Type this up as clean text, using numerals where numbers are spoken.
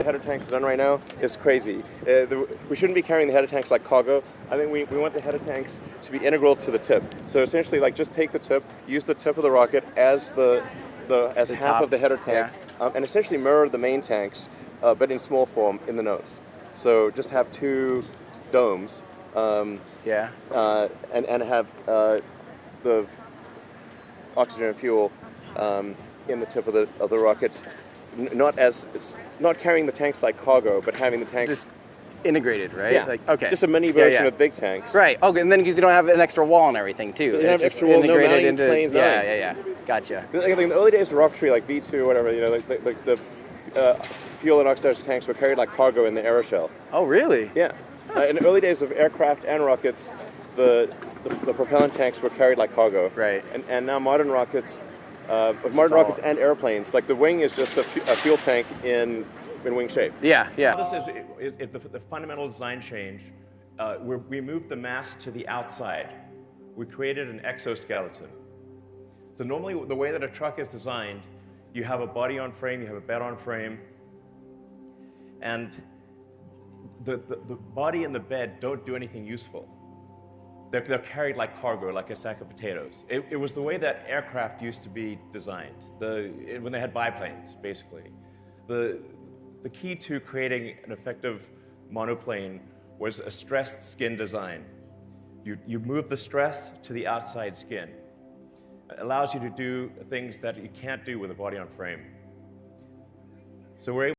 The header tanks are done right now is crazy. We shouldn't be carrying the header tanks like cargo. I think we want the header tanks to be integral to the tip. So essentially, like, just take the tip, use the tip of the rocket as as half top of the header tank, yeah. and essentially mirror the main tanks, but in small form in the nose. So just have two domes, and have the oxygen and fuel in the tip of the rocket. Not carrying the tanks like cargo, but having the tanks just integrated, right? Yeah. Like, okay. Just a mini version of big tanks. Right. Okay, and then because you don't have an extra wall and everything too. You have extra wall, no mounting planes. Yeah. Gotcha. Like in the early days of rocketry, like V2, whatever, like the fuel and oxidizer tanks were carried like cargo in the aeroshell. Oh, really? Yeah. In the early days of aircraft and rockets, the propellant tanks were carried like cargo. Right. And now modern rockets, rockets and airplanes, like the wing is just a fuel tank in wing shape. Yeah. This is the fundamental design change. We moved the mass to the outside. We created an exoskeleton. So normally the way that a truck is designed, you have a body on frame, you have a bed on frame, and the body and the bed don't do anything useful. They're carried like cargo, like a sack of potatoes. It was the way that aircraft used to be designed, when they had biplanes, basically. The key to creating an effective monoplane was a stressed skin design. You move the stress to the outside skin. It allows you to do things that you can't do with a body on frame. So we're able